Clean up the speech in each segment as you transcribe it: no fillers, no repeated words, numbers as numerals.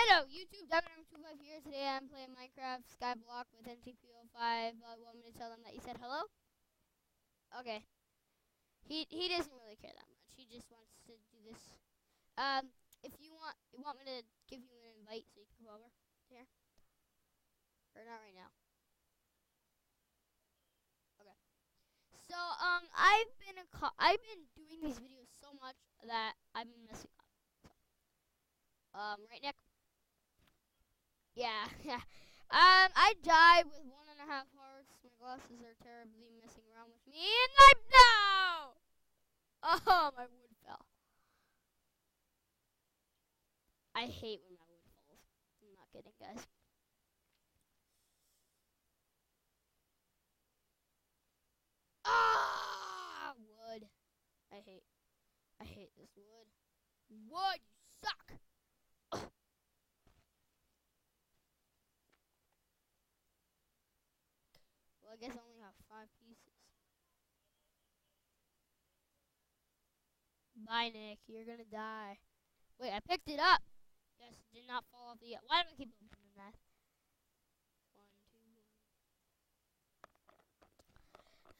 Hello, YouTube. Diamond25 here. Today I'm playing Minecraft Skyblock with NTP05. Want me to tell them that you said hello? Okay. He doesn't really care that much. He just wants to do this. If you want me to give you an invite so you can come over here, or not right now? Okay. So I've been doing these videos so much that I've been messing up. Right, Nick? Yeah, yeah. I died with 1.5 hearts. My glasses are terribly messing around with me, and no! Oh, my wood fell. I hate when my wood falls. I'm not kidding, guys. Ah, wood. I hate this wood. Wood, you suck. Well, I guess I only have 5 pieces. Bye, Nick. You're gonna die. Wait, I picked it up. Yes, it did not fall off the. Why do I keep opening that? 1, 2,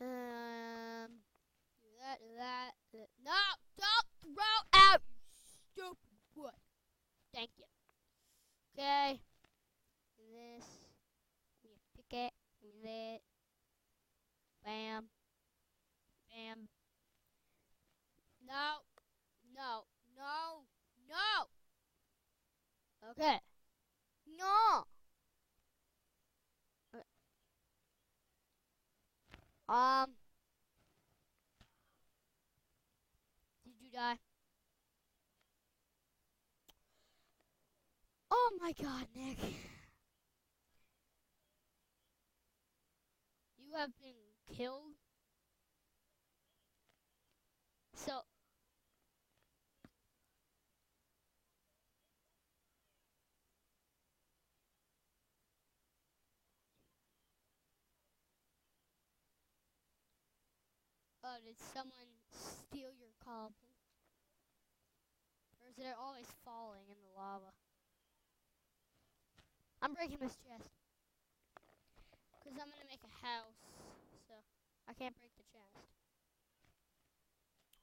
1. Do that. No, don't throw out, you stupid wood. Thank you. Okay. This. Let me pick it. Give me that. Bam. Bam. No. No. No. No. Okay. No. Okay. Did you die? Oh my God, Nick. You have been killed. So. Oh, did someone steal your cobble? Or is it always falling in the lava? I'm breaking this chest. Because I'm going to make a house. So, I can't break the chest.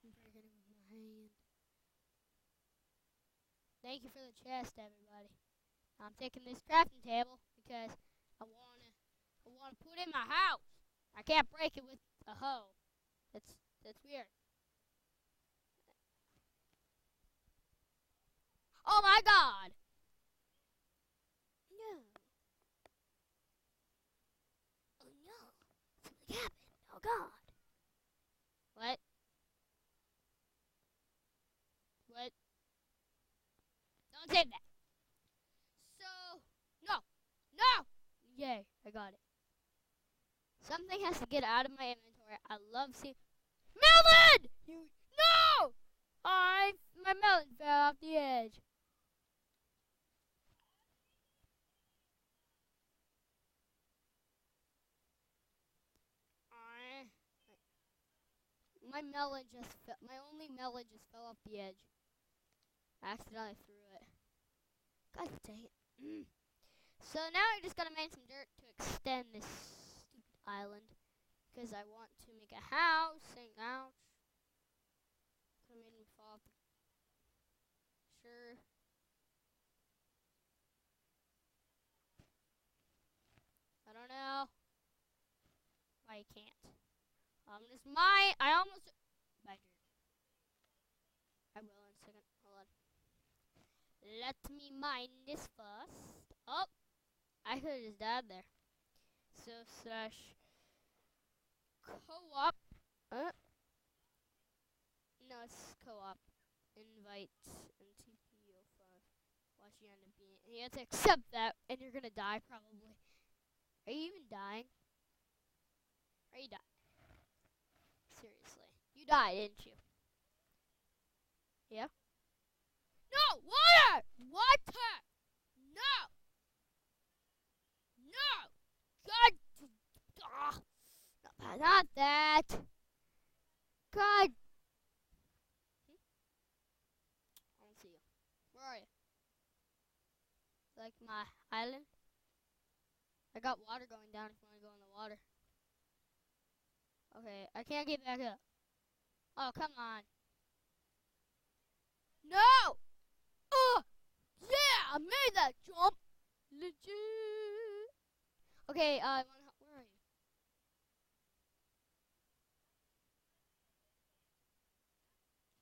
I'm breaking it with my hand. Thank you for the chest, everybody. I'm taking this crafting table because I want to put it in my house. I can't break it with a hoe. That's weird. Oh my God! No. Oh no! Something happened. Oh God! What? What? Don't say that. So no. Yay! I got it. Something has to get out of my inventory. I love seeing melon. No! My melon fell off the edge. My only melon just fell off the edge. I accidentally threw it. God dang it. So now I just gotta make some dirt to extend this stupid island. Because I want to make a house. Ouch. Could have made me fall off the... Sure. I don't know. Why you can't. Just mine. I almost... Bye, dirt. I will in a second. Hold on. Let me mine this first. Oh! I could have just died there. So, slash... Co-op. No, it's co-op. Invite NTP05. Watch you end up being... You have to accept that, and you're gonna die, probably. Are you even dying? Are you dying? Seriously. You died, didn't you? Yeah? No! Water! Water! No! No! God! Not that! God! I don't see you. Where are you? like my island. I got water going down if you want to go in the water. Okay, I can't get back up. Oh, come on. No! Oh! Yeah! I made that jump! Legit! Okay, where are you?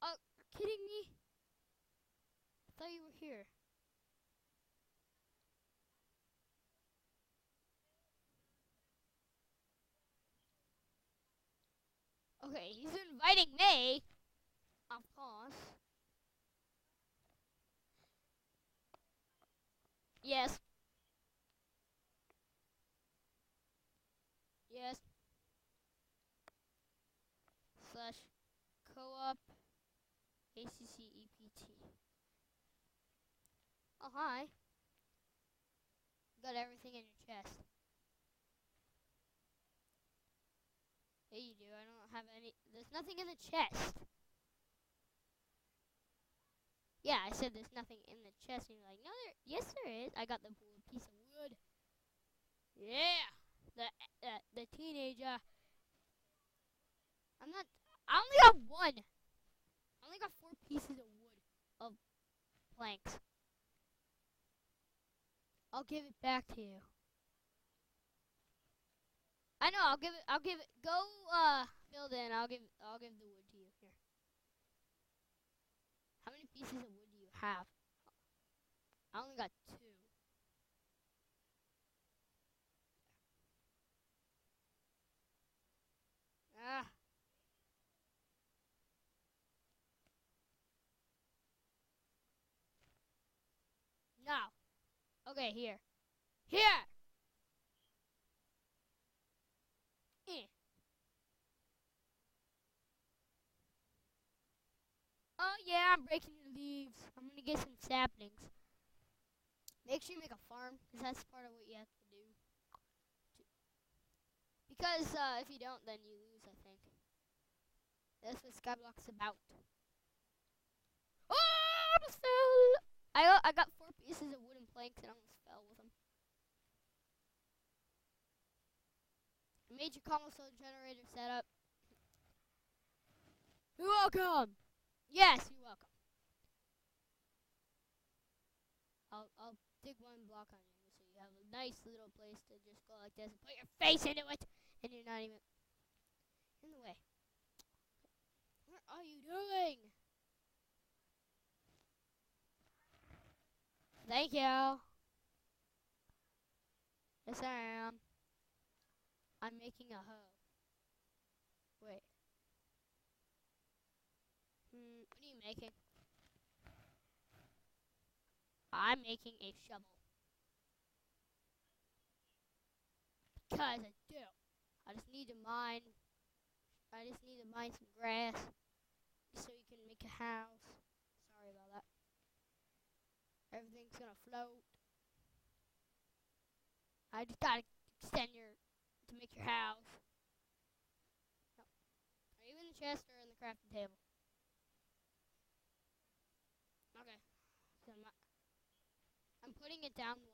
Oh, you're kidding me? I thought you were here. Okay, he's inviting me. Of course. Yes. Yes. Slash co-op ACCEPT. Oh, hi. Got everything in your chest. Yeah, you do. I don't have any. There's nothing in the chest. Yeah, I said there's nothing in the chest, and you're like, no, yes, there is. I got the piece of wood. Yeah, the teenager. I'm not. I only got one. I only got 4 pieces of wood of planks. I'll give it back to you. I know. I'll give it. Go build it. And I'll give the wood to you. Here. How many pieces of wood do you have? I only got 2. Ah. No. Okay, here. Here! Eh. Oh, yeah, I'm breaking your leaves. I'm gonna get some saplings. Make sure you make a farm, because that's part of what you have to do. Because if you don't, then you lose, I think. That's what Skyblock's about. Oh, I almost fell! I got 4 pieces of wooden planks and I almost fell with them. I made your cobblestone generator setup. You're welcome! Yes, you're welcome. I'll dig 1 block on you so you have a nice little place to just go like this and put your face into it, and you're not even in the way. What are you doing? Thank you. Yes, I am. I'm making a hoe. Wait. What are you making? I'm making a shovel. Because I do. I just need to mine some grass so you can make a house. Sorry about that. Everything's gonna float. I just gotta extend to make your house. No. Are you in the chest or in the crafting table? Okay. So I'm putting it down 1.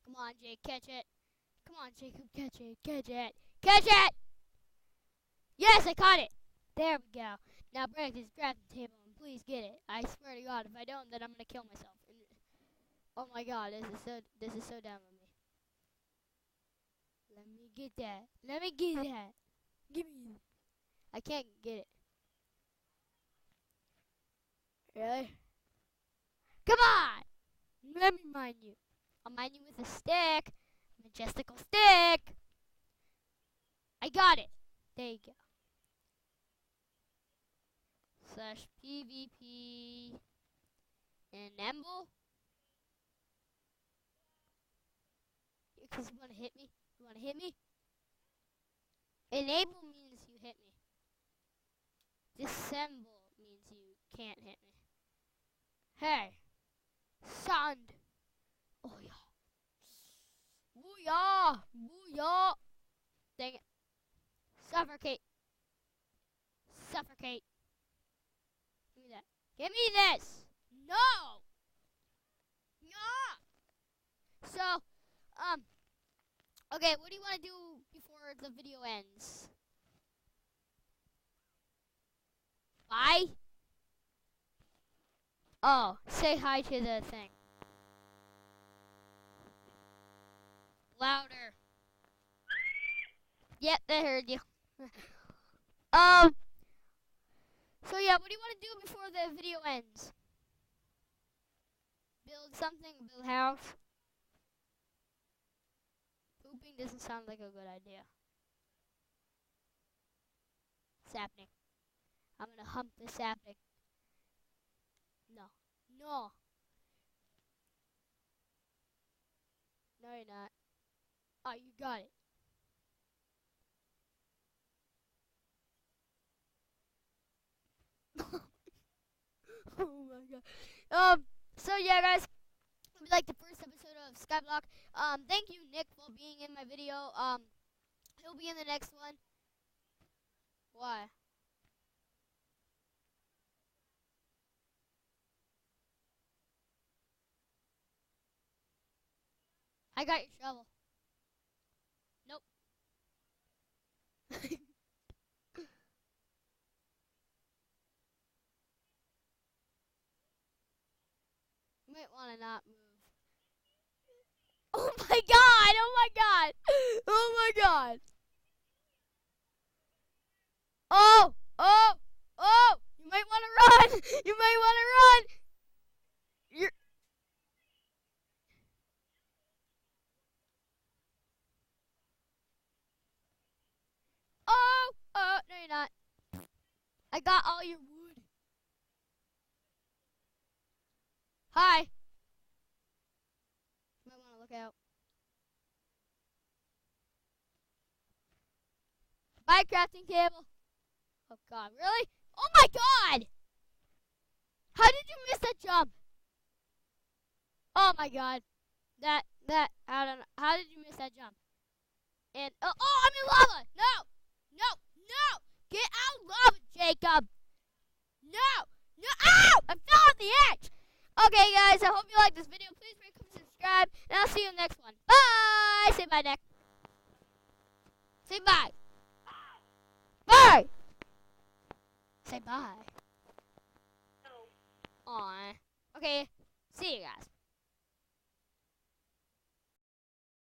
Come on, Jake, catch it. Come on, Jacob, catch it, catch it, catch it! Yes, I caught it! There we go. Now break this crafting table and please get it. I swear to God, if I don't, then I'm gonna kill myself. Oh my God, this is so dumb of me. Let me get that. Let me get that. Give me it. I can't get it. Really? Come on! Let me mine you. I'll mine you with a stick. Majestical stick. I got it. There you go. Slash PvP enable. Because you want to hit me? You want to hit me? Enable means you hit me. Dissemble means you can't hit me. Hey. Sand. Oh yeah. Booyah! Booyah! Dang it. Suffocate. Suffocate. Give me that. Give me this! No! No! Okay, what do you want to do before the video ends? Bye? Oh, say hi to the thing. Louder. Yep, they heard you. So yeah, what do you want to do before the video ends? Build something, build a house. Pooping doesn't sound like a good idea. Sapling. I'm gonna hump the sapling. No. No. No, you're not. Oh, you got it. Oh my god. So yeah, guys, it'll be like the first episode of Skyblock. Thank you, Nick, for being in my video. He'll be in the next one. Why? I got your shovel. Nope. You might want to not move. Oh my god! Oh my god! Oh my god! Oh! Oh! Oh! You might want to run! You might want to run! You're... Oh! Oh! No, you're not. I got all your wood. Hi! You might want to look out. Bye, crafting table. Oh god, really? Oh my god! How did you miss that jump? Oh my god. I don't know. How did you miss that jump? And, oh, I'm in lava! No! No! No! Get out of lava, Jacob! No! No! Ow! I fell off the edge! Okay, guys, I hope you liked this video. Please rate, comment, subscribe, and I'll see you in the next one. Bye! Say bye, Nick. Say bye. Bye! Say bye.